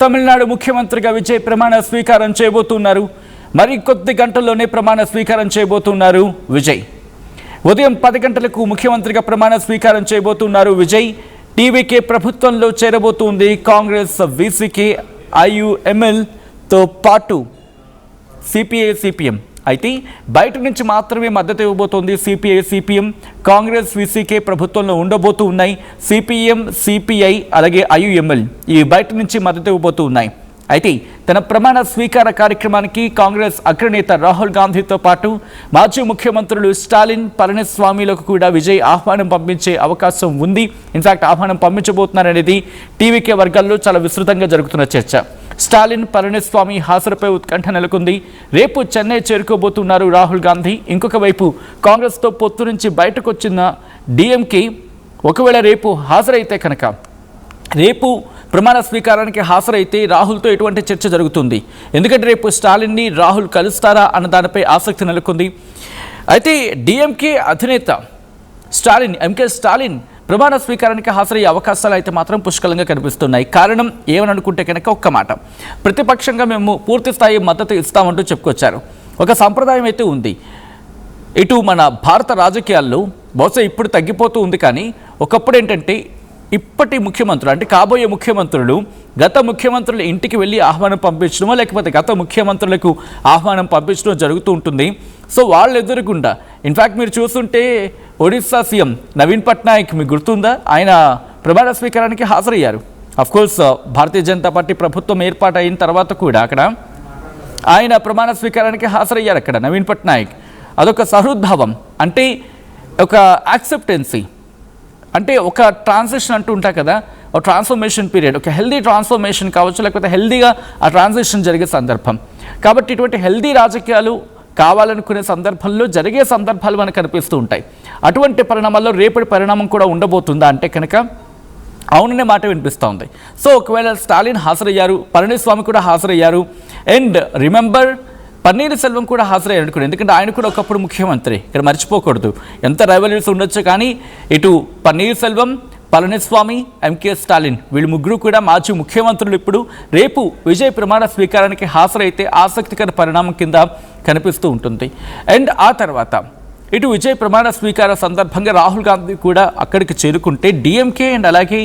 తమిళనాడు ముఖ్యమంత్రిగా విజయ్ ప్రమాణ స్వీకారం చేయబోతున్నారు. మరి కొద్ది గంటల్లోనే ప్రమాణ స్వీకారం చేయబోతున్నారు విజయ్. ఉదయం 10 గంటలకు ముఖ్యమంత్రిగా ప్రమాణ స్వీకారం చేయబోతున్నారు విజయ్. టీవీకే ప్రభుత్వంలో చేరబోతుంది కాంగ్రెస్, వీసీకే, ఐయుఎంఎల్ తో పాటు సిపిఐ, సిపిఎం. అయితే బయట నుంచి మాత్రమే మద్దతు ఇవ్వబోతోంది సిపిఐ, సిపిఎం. కాంగ్రెస్, వీసీకే ప్రభుత్వంలో ఉండబోతూ ఉన్నాయి. సిపిఎం, సిపిఐ అలాగే ఐయుఎంఎల్ ఇవి బయట నుంచి మద్దతు ఇవ్వబోతూ ఉన్నాయి. అయితే తన ప్రమాణ స్వీకార కార్యక్రమానికి కాంగ్రెస్ అగ్రనేత రాహుల్ గాంధీతో పాటు మాజీ ముఖ్యమంత్రులు స్టాలిన్, పళనిస్వామిలకు కూడా విజయ్ ఆహ్వానం పంపించే అవకాశం ఉంది. ఇన్ఫాక్ట్ ఆహ్వానం పంపించబోతున్నారనేది టీవీకే వర్గాల్లో చాలా విస్తృతంగా జరుగుతున్న చర్చ. స్టాలిన్, పళనిస్వామి హాజరుపై ఉత్కంఠ నెలకొంది. రేపు చెన్నై చేరుకోబోతున్నారు రాహుల్ గాంధీ. ఇంకొక వైపు కాంగ్రెస్తో పొత్తు నుంచి బయటకు వచ్చిన డిఎంకే ఒకవేళ రేపు హాజరైతే కనుక, రేపు ప్రమాణ స్వీకారానికి హాజరైతే రాహుల్తో ఎటువంటి చర్చ జరుగుతుంది? ఎందుకంటే రేపు స్టాలిన్ని రాహుల్ కలుస్తారా అన్న దానిపై ఆసక్తి నెలకొంది. అయితే డిఎంకే అధినేత స్టాలిన్, స్టాలిన్ ప్రమాణ స్వీకారానికి హాజరయ్యే అవకాశాలు అయితే మాత్రం పుష్కలంగా కనిపిస్తున్నాయి. కారణం ఏమని అనుకుంటే కనుక ఒక్క మాట, ప్రతిపక్షంగా మేము పూర్తి స్థాయి మద్దతు ఇస్తామంటూ చెప్పుకొచ్చారు. ఒక సంప్రదాయం అయితే ఉంది ఇటు మన భారత రాజకీయాల్లో, బహుశా ఇప్పుడు తగ్గిపోతూ ఉంది. కానీ ఒకప్పుడు ఏంటంటే ఇప్పటి ముఖ్యమంత్రులు అంటే కాబోయే ముఖ్యమంత్రులు గత ముఖ్యమంత్రుల ఇంటికి వెళ్ళి ఆహ్వానం పంపించడమో లేకపోతే గత ముఖ్యమంత్రులకు ఆహ్వానం పంపించడం జరుగుతూ ఉంటుంది. సో వాళ్ళు ఎదురుగుండా ఇన్ఫ్యాక్ట్ మీరు చూస్తుంటే ఒడిస్సా సీఎం నవీన్ పట్నాయక్ మీకు గుర్తుందా? ఆయన ప్రమాణ స్వీకారానికి హాజరయ్యారు. అఫ్కోర్స్ భారతీయ జనతా పార్టీ ప్రభుత్వం ఏర్పాటు అయిన తర్వాత కూడా అక్కడ ఆయన ప్రమాణ స్వీకారానికి హాజరయ్యారు. అక్కడ నవీన్ పట్నాయక్ అదొక సహృద్భావం, అంటే ఒక యాక్సెప్టెన్సీ, అంటే ఒక ట్రాన్సిషన్ అంటూ ఉంటాయి కదా, ఒక ట్రాన్స్ఫర్మేషన్ పీరియడ్, ఒక హెల్దీ ట్రాన్స్ఫర్మేషన్ కావచ్చు, లేకపోతే హెల్దీగా ఆ ట్రాన్సిషన్ జరిగే సందర్భం. కాబట్టి ఇటువంటి హెల్దీ రాజకీయాలు కావాలనుకునే సందర్భంలో జరిగే సందర్భాలు మనకు కనిపిస్తూ ఉంటాయి. అటువంటి పరిణామాల్లో రేపటి పరిణామం కూడా ఉండబోతుందా అంటే కనుక అవుననే మాట వినిపిస్తూ ఉంది. సో ఒకవేళ స్టాలిన్ హాజరయ్యారు, పళనిస్వామి కూడా హాజరయ్యారు, అండ్ రిమెంబర్ పన్నీర్ సెల్వం కూడా హాజరయ్యారు అనుకోండి. ఎందుకంటే ఆయన కూడా ఒకప్పుడు ముఖ్యమంత్రి, ఇక్కడ మర్చిపోకూడదు. ఎంత రైవల్రీస్ ఉండొచ్చు కానీ ఇటు పన్నీర్ సెల్వం, పళనిస్వామి, స్టాలిన్ వీళ్ళు ముగ్గురు కూడా మాజీ ముఖ్యమంత్రులు. ఇప్పుడు రేపు విజయ్ ప్రమాణ స్వీకారానికి హాజరైతే ఆసక్తికర పరిణామం కింద కనిపిస్తూ ఉంటుంది. అండ్ ఆ తర్వాత ఇటు విజయ్ ప్రమాణ స్వీకార సందర్భంగా రాహుల్ గాంధీ కూడా అక్కడికి చేరుకుంటే డిఎంకే అండ్ అలాగే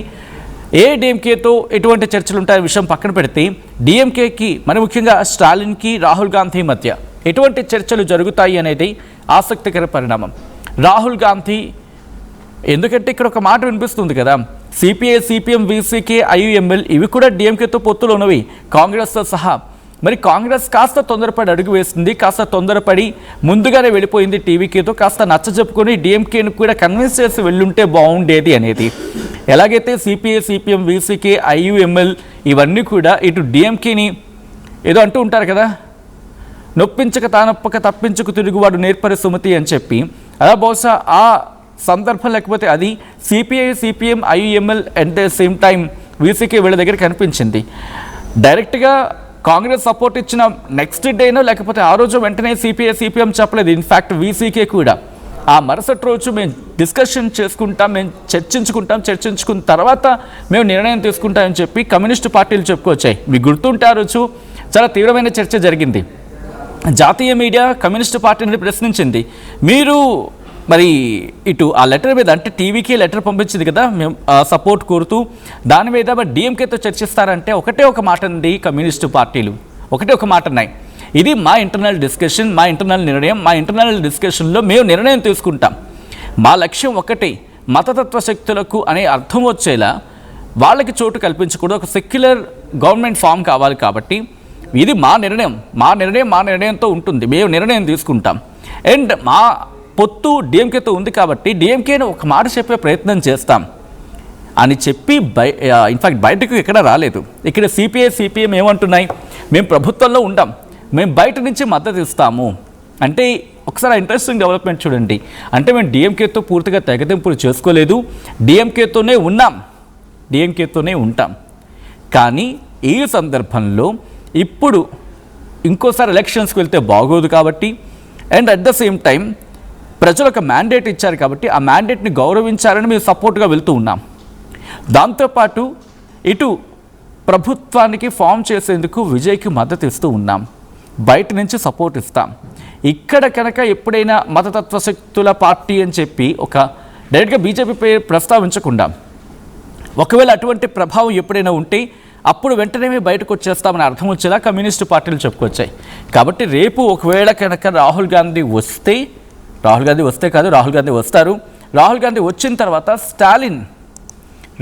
ఏఐడిఎంకేతో ఎటువంటి చర్చలు ఉంటాయనే విషయం పక్కన పెడితే డిఎంకేకి మరి ముఖ్యంగా స్టాలిన్కి రాహుల్ గాంధీ మధ్య ఎటువంటి చర్చలు జరుగుతాయి అనేది ఆసక్తికర పరిణామం. రాహుల్ గాంధీ ఎందుకంటే ఇక్కడ ఒక మాట వినిపిస్తుంది కదా, సిపిఐ, సిపిఎం, వీసీకే, ఐయుఎంఎల్ ఇవి కూడా డిఎంకేతో పొత్తులు ఉన్నవి కాంగ్రెస్తో సహా. మరి కాంగ్రెస్ కాస్త తొందరపడి అడుగు వేస్తుంది, కాస్త తొందరపడి ముందుగానే వెళ్ళిపోయింది టీవీకేతో, కాస్త నచ్చజెప్పుకొని డిఎంకేను కూడా కన్విన్స్ చేసి వెళ్ళుంటే బాగుండేది అనేది. ఎలాగైతే సిపిఐ, సిపిఎం, వీసీకే, ఐయుఎంఎల్ ఇవన్నీ కూడా ఇటు డిఎంకేని ఏదో అంటూ ఉంటారు కదా, నొప్పించక తానొప్పక తప్పించుకు తిరుగువాడు నేర్పరి సుమతి అని చెప్పి, అలా బహుశా ఆ సందర్భం లేకపోతే అది CPI, CPM, IUML at the same time VCK వీళ్ళ దగ్గర కనిపించింది. డైరెక్ట్గా కాంగ్రెస్ సపోర్ట్ ఇచ్చిన నెక్స్ట్ డేనో లేకపోతే ఆ రోజు వెంటనే సిపిఐ, సిపిఎం చెప్పలేదు. ఇన్ఫ్యాక్ట్ వీసీకే కూడా ఆ మరుసటి రోజు మేము డిస్కషన్ చేసుకుంటాం, మేము చర్చించుకున్న తర్వాత మేము నిర్ణయం తీసుకుంటామని చెప్పి కమ్యూనిస్టు పార్టీలు చెప్పుకొచ్చాయి. మీకు గుర్తుంటే ఆ రోజు చాలా తీవ్రమైన చర్చ జరిగింది. జాతీయ మీడియా కమ్యూనిస్టు పార్టీని ప్రశ్నించింది, మీరు మరి ఇటు ఆ లెటర్ మీద అంటే టీవీకి లెటర్ పంపించింది కదా మేము సపోర్ట్ కోరుతూ, దాని మీద మరి డిఎంకేతో చర్చిస్తారంటే ఒకటే ఒక మాట అండి కమ్యూనిస్టు పార్టీలు, ఒకటే ఒక మాట అన్నాయి, ఇది మా ఇంటర్నల్ డిస్కషన్, మా ఇంటర్నల్ నిర్ణయం, మా ఇంటర్నల్ డిస్కషన్లో మేము నిర్ణయం తీసుకుంటాం, మా లక్ష్యం ఒకటే మతతత్వ శక్తులకు అనే అర్థం వచ్చేలా వాళ్ళకి చోటు కల్పించకూడదు, ఒక సెక్యులర్ గవర్నమెంట్ ఫామ్ కావాలి, కాబట్టి ఇది మా నిర్ణయంతో ఉంటుంది, మేము నిర్ణయం తీసుకుంటాం. అండ్ మా పొత్తు డిఎంకేతో ఉంది కాబట్టి డిఎంకేను ఒక మాట చెప్పే ప్రయత్నం చేస్తాం అని చెప్పి ఇన్ఫ్యాక్ట్ బయటకు ఎక్కడ రాలేదు. ఇక్కడ సిపిఐ, సిపిఎం ఏమంటున్నాయి, మేము ప్రభుత్వంలో ఉంటాం, మేము బయట నుంచి మద్దతు ఇస్తాము అంటే. ఒకసారి ఇంట్రెస్టింగ్ డెవలప్మెంట్ చూడండి, అంటే మేము డిఎంకేతో పూర్తిగా తెగతింపులు చేసుకోలేదు, డిఎంకేతోనే ఉంటాం. కానీ ఈ సందర్భంలో ఇప్పుడు ఇంకోసారి ఎలక్షన్స్కి వెళ్తే బాగోదు కాబట్టి, and at the same time ప్రజలు ఒక మ్యాండేట్ ఇచ్చారు కాబట్టి ఆ మ్యాండేట్ని గౌరవించాలని మేము సపోర్ట్గా వెళ్తూ ఉన్నాం. దాంతోపాటు ఇటు ప్రభుత్వానికి ఫామ్ చేసేందుకు విజయ్కి మద్దతు ఇస్తూ ఉన్నాం, బయట నుంచి సపోర్ట్ ఇస్తాం. ఇక్కడ కనుక ఎప్పుడైనా మతతత్వ శక్తుల పార్టీ అని చెప్పి ఒక డైరెక్ట్గా బీజేపీ పేరు ప్రస్తావించకుండా ఒకవేళ అటువంటి ప్రభావం ఎప్పుడైనా ఉంటే అప్పుడు వెంటనే బయటకు వచ్చేస్తామని అర్థం వచ్చేలా కమ్యూనిస్టు పార్టీలు చెప్పుకొచ్చాయి. కాబట్టి రేపు ఒకవేళ కనుక రాహుల్ గాంధీ వస్తారు. రాహుల్ గాంధీ వచ్చిన తర్వాత స్టాలిన్,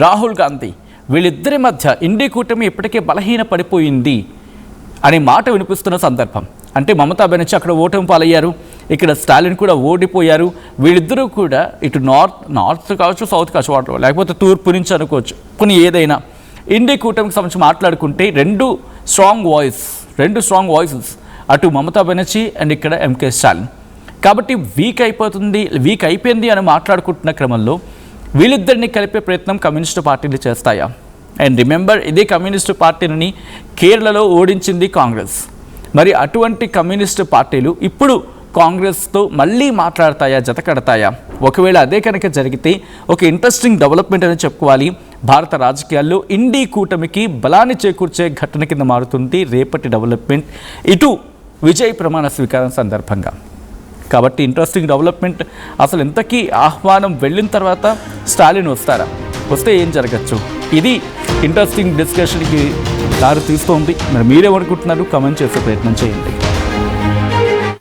రాహుల్ గాంధీ వీళ్ళిద్దరి మధ్య ఇండి కూటమి ఇప్పటికే బలహీన పడిపోయింది అనే మాట వినిపిస్తున్న సందర్భం. అంటే మమతా బెనర్జీ అక్కడ ఓటమి పాలయ్యారు, ఇక్కడ స్టాలిన్ కూడా ఓడిపోయారు. వీళ్ళిద్దరూ కూడా ఇటు నార్త్ కావచ్చు, సౌత్ కావచ్చు, లేకపోతే తూర్పు నుంచి అనుకోవచ్చు, కొన్ని ఏదైనా ఇండి కూటమికి సంబంధించి మాట్లాడుకుంటే రెండు స్ట్రాంగ్ వాయిసెస్ అటు మమతా బెనర్జీ అండ్ ఇక్కడ ఎంకే స్టాలిన్. కాబట్టి వీక్ అయిపోయింది అని మాట్లాడుకుంటున్న క్రమంలో వీళ్ళిద్దరిని కలిపే ప్రయత్నం కమ్యూనిస్టు పార్టీలు చేస్తాయా? అండ్ రిమెంబర్, ఇదే కమ్యూనిస్టు పార్టీని కేరళలో ఓడించింది కాంగ్రెస్. మరి అటువంటి కమ్యూనిస్టు పార్టీలు ఇప్పుడు కాంగ్రెస్తో మళ్ళీ మాట్లాడతాయా, జత కడతాయా? ఒకవేళ అదే కనుక జరిగితే ఒక ఇంట్రెస్టింగ్ డెవలప్మెంట్ అని చెప్పుకోవాలి. భారత రాజకీయాల్లో ఇండి కూటమికి బలాన్ని చేకూర్చే ఘటన కింద మారుతుంది రేపటి డెవలప్మెంట్, ఇటు విజయ్ ప్రమాణ స్వీకారం సందర్భంగా. కాబట్టి ఇంట్రెస్టింగ్ డెవలప్మెంట్. అసలు ఇంతకీ ఆహ్వానం వెళ్ళిన తర్వాత స్టాలిన్ వస్తే ఏం జరగచ్చు? ఇది ఇంట్రెస్టింగ్ డిస్కషన్కి దారి తీస్తోంది. మరి మీరేమనుకుంటున్నారు? కామెంట్ చేసే ప్రయత్నం చేయండి.